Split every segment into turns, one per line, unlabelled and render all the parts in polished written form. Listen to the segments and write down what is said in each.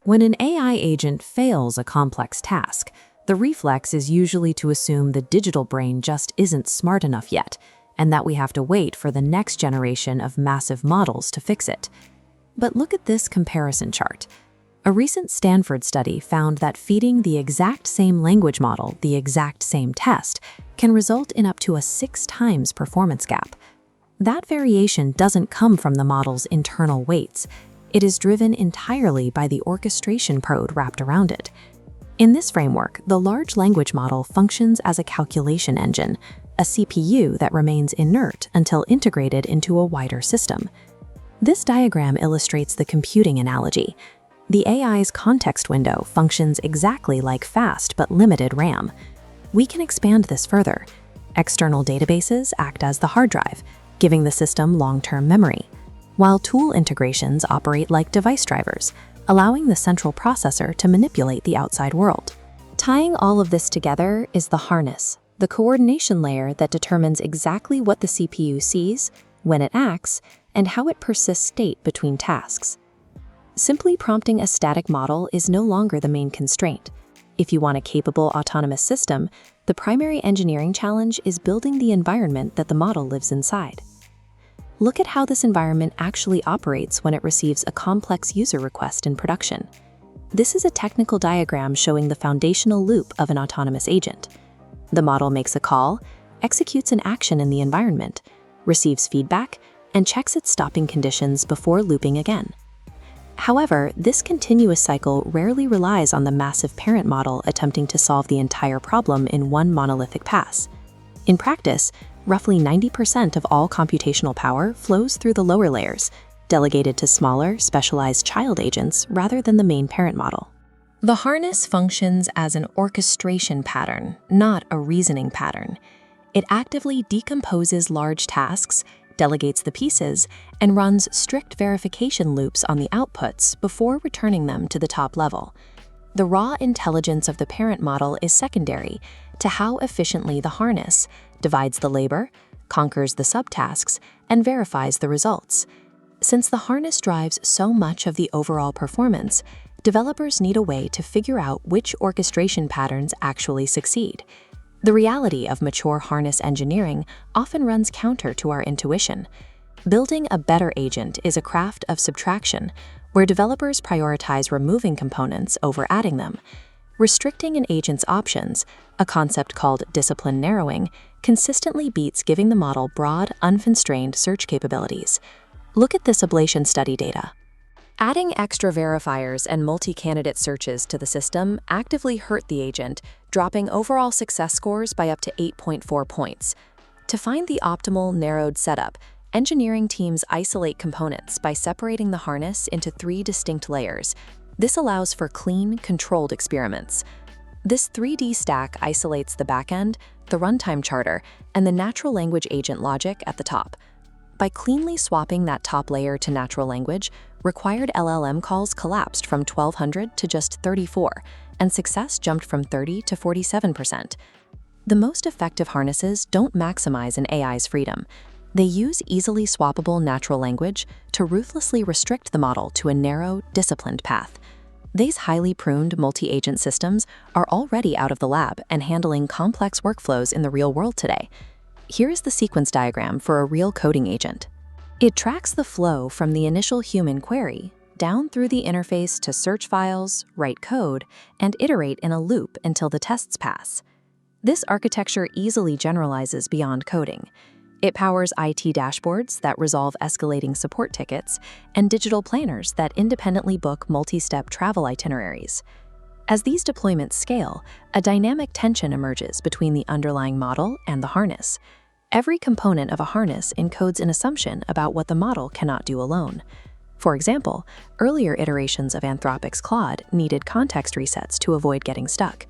When an AI agent fails a complex task, the reflex is usually to assume the digital brain just isn't smart enough yet, and that we have to wait for the next generation of massive models to fix it. But look at this comparison chart. A recent Stanford study found that feeding the exact same language model the exact same test can result in up to a 6 times performance gap. That variation doesn't come from the model's internal weights. It is driven entirely by the orchestration code wrapped around it. In this framework, the large language model functions as a calculation engine, a CPU that remains inert until integrated into a wider system. This diagram illustrates the computing analogy. The AI's context window functions exactly like fast but limited RAM. We can expand this further. External databases act as the hard drive, giving the system long-term memory, while tool integrations operate like device drivers, allowing the central processor to manipulate the outside world. Tying all of this together is the harness, the coordination layer that determines exactly what the CPU sees, when it acts, and how it persists state between tasks. Simply prompting a static model is no longer the main constraint. If you want a capable autonomous system, the primary engineering challenge is building the environment that the model lives inside. Look at how this environment actually operates when it receives a complex user request in production. This is a technical diagram showing the foundational loop of an autonomous agent. The model makes a call, executes an action in the environment, receives feedback, and checks its stopping conditions before looping again. However, this continuous cycle rarely relies on the massive parent model attempting to solve the entire problem in one monolithic pass. In practice, roughly 90% of all computational power flows through the lower layers, delegated to smaller, specialized child agents rather than the main parent model. The harness functions as an orchestration pattern, not a reasoning pattern. It actively decomposes large tasks, delegates the pieces, and runs strict verification loops on the outputs before returning them to the top level. The raw intelligence of the parent model is secondary to how efficiently the harness divides the labor, conquers the subtasks, and verifies the results. Since the harness drives so much of the overall performance, developers need a way to figure out which orchestration patterns actually succeed. The reality of mature harness engineering often runs counter to our intuition. Building a better agent is a craft of subtraction, where developers prioritize removing components over adding them. Restricting an agent's options, a concept called discipline narrowing, consistently beats giving the model broad, unconstrained search capabilities. Look at this ablation study data. Adding extra verifiers and multi-candidate searches to the system actively hurt the agent, dropping overall success scores by up to 8.4 points. To find the optimal narrowed setup, engineering teams isolate components by separating the harness into 3 distinct layers. This allows for clean, controlled experiments. This 3D stack isolates the backend, the runtime charter, and the natural language agent logic at the top. By cleanly swapping that top layer to natural language, required LLM calls collapsed from 1,200 to just 34, and success jumped from 30 to 47%. The most effective harnesses don't maximize an AI's freedom. They use easily swappable natural language to ruthlessly restrict the model to a narrow, disciplined path. These highly pruned multi-agent systems are already out of the lab and handling complex workflows in the real world today. Here is the sequence diagram for a real coding agent. It tracks the flow from the initial human query down through the interface to search files, write code, and iterate in a loop until the tests pass. This architecture easily generalizes beyond coding. It powers IT dashboards that resolve escalating support tickets and digital planners that independently book multi-step travel itineraries. As these deployments scale, a dynamic tension emerges between the underlying model and the harness. Every component of a harness encodes an assumption about what the model cannot do alone. For example, earlier iterations of Anthropic's Claude needed context resets to avoid getting stuck.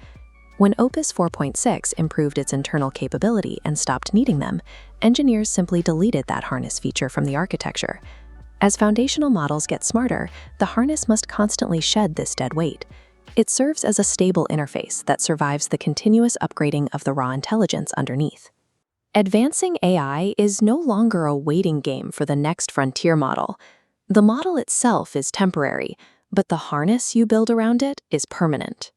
When Opus 4.6 improved its internal capability and stopped needing them, engineers simply deleted that harness feature from the architecture. As foundational models get smarter, the harness must constantly shed this dead weight. It serves as a stable interface that survives the continuous upgrading of the raw intelligence underneath. Advancing AI is no longer a waiting game for the next frontier model. The model itself is temporary,
but the harness you build around it is permanent.